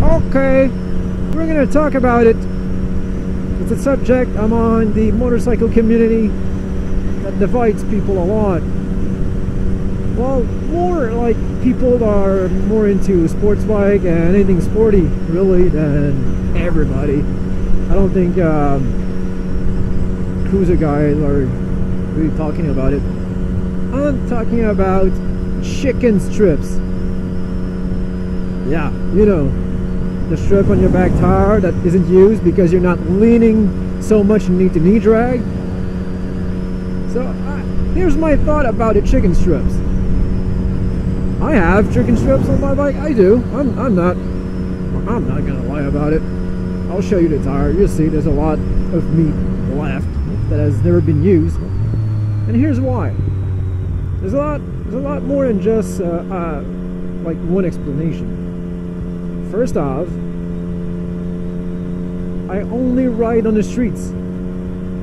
Okay, we're gonna talk about it. It's a subject among the motorcycle community that divides people a lot. Well, more like people are more into sports bike and anything sporty, really, than everybody. I don't think cruiser guys are really talking about it. I'm talking about chicken strips. Yeah, you know, the strip on your back tire that isn't used because you're not leaning so much and need to knee drag. So here's my thought about the chicken strips. I have chicken strips on my bike. I do. I'm not gonna lie about it. I'll show you the tire. You'll see there's a lot of meat left that has never been used, and here's why. There's a lot more than just like one explanation. First off, I only ride on the streets.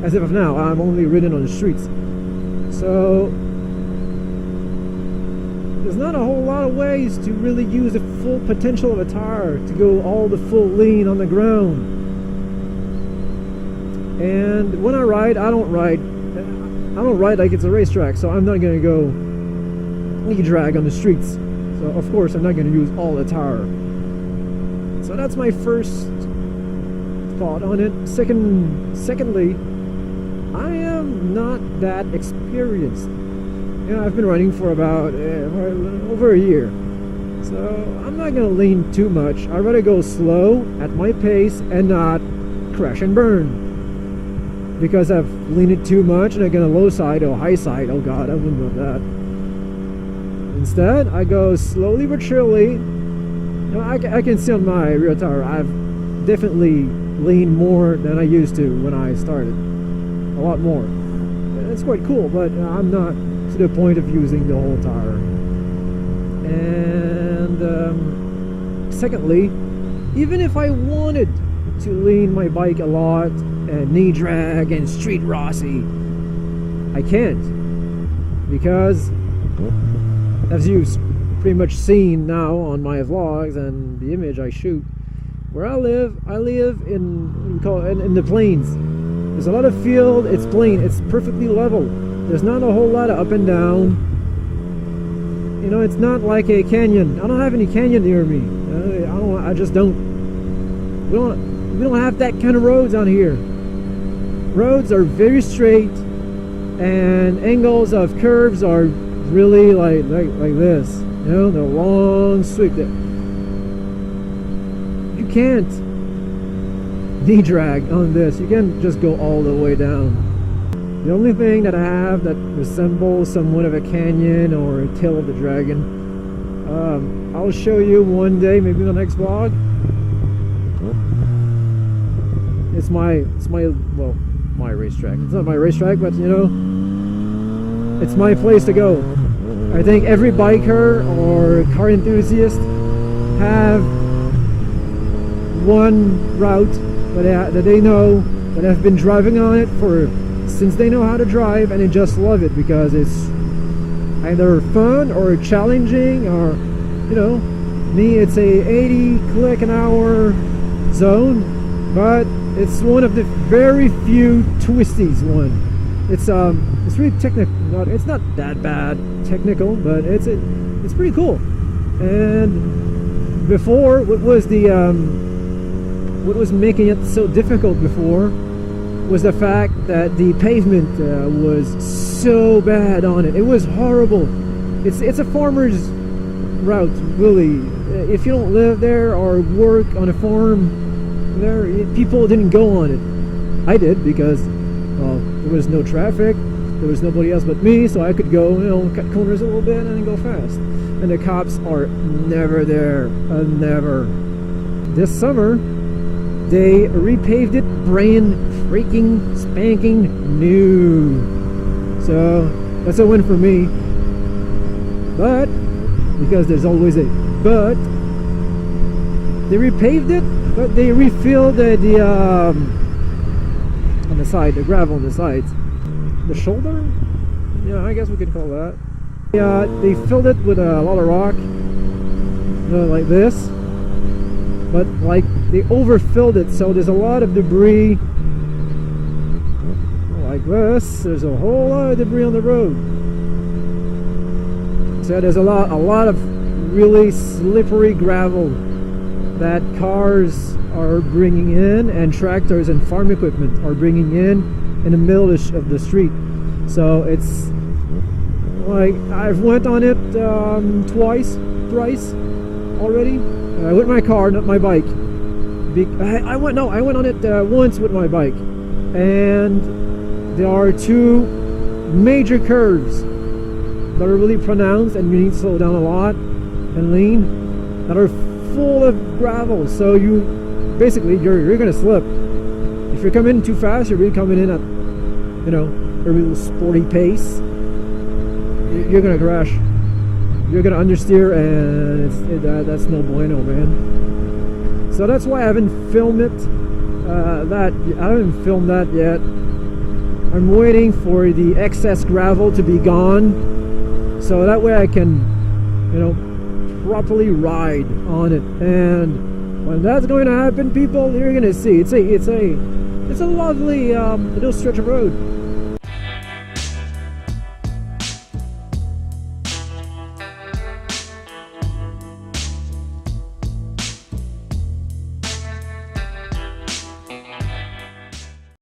As of now, I'm only ridden on the streets. So there's not a whole lot of ways to really use the full potential of a tire to go all the full lean on the ground. And when I ride like it's a racetrack, so I'm not gonna go knee drag on the streets. So of course I'm not gonna use all the tire. So that's my first thought on it. Secondly, I am not that experienced. You know, I've been running for about over a year, so I'm not gonna lean too much. I'd rather go slow at my pace and not crash and burn, because I've leaned it too much and I get a low side or high side. Oh god, I wouldn't want that. Instead, I go slowly but surely. You know, I can see on my rear tire I've definitely leaned more than I used to when I started. A lot more. It's quite cool, but I'm not to the point of using the whole tire. And secondly, even if I wanted to lean my bike a lot and knee drag and street Rossi, I can't, because as you've pretty much seen now on my vlogs and the image I shoot, where I live in the plains. There's a lot of field. It's plain. It's perfectly level. There's not a whole lot of up and down. You know, it's not like a canyon. I don't have any canyon near me. I just don't. We don't have that kind of roads on here. Roads are very straight, and angles of curves are really like this. You know, they're long, sweep. You can't knee drag on this. You can't just go all the way down. The only thing that I have that resembles somewhat of a canyon or a tail of the dragon, I'll show you one day, maybe in the next vlog. It's my racetrack. It's not my racetrack, but you know, it's my place to go. I think every biker or car enthusiast have one route that they know, that have been driving on it since they know how to drive, and they just love it because it's either fun or challenging, or you know, me, it's a 80 click an hour zone, but it's one of the very few twisties one. It's really technical. It's not that bad technical, but it's pretty cool. And before, what was making it so difficult before was the fact that the pavement was so bad on it. It was horrible. It's a farmer's route, really. If you don't live there or work on a farm there, people didn't go on it. I did, because well, there was no traffic, there was nobody else but me, so I could go, you know, cut corners a little bit and then go fast. And the cops are never there, never. This summer, they repaved it brand freaking spanking new. So that's a win for me. But because there's always a but, they repaved it, but they refilled the on the side, the gravel on the sides, the shoulder. Yeah, I guess we could call that. Yeah, they filled it with a lot of rock, like this. but like they overfilled it, so there's a lot of debris like this. There's a whole lot of debris on the road. So there's a lot of really slippery gravel that cars are bringing in, and tractors and farm equipment are bringing in the middle of the street. So it's like I've went on it thrice already with my car, not my bike. I went on it once with my bike, and there are two major curves that are really pronounced, and you need to slow down a lot and lean, that are full of gravel. So you basically you're gonna slip. If you're coming in too fast, you're really coming in at, you know, a real sporty pace, you're gonna crash. You're gonna understeer, and that's no bueno, man. So that's why I haven't filmed it. I haven't filmed that yet. I'm waiting for the excess gravel to be gone, so that way I can, you know, properly ride on it. And when that's going to happen, people, you're gonna see it's a lovely little stretch of road.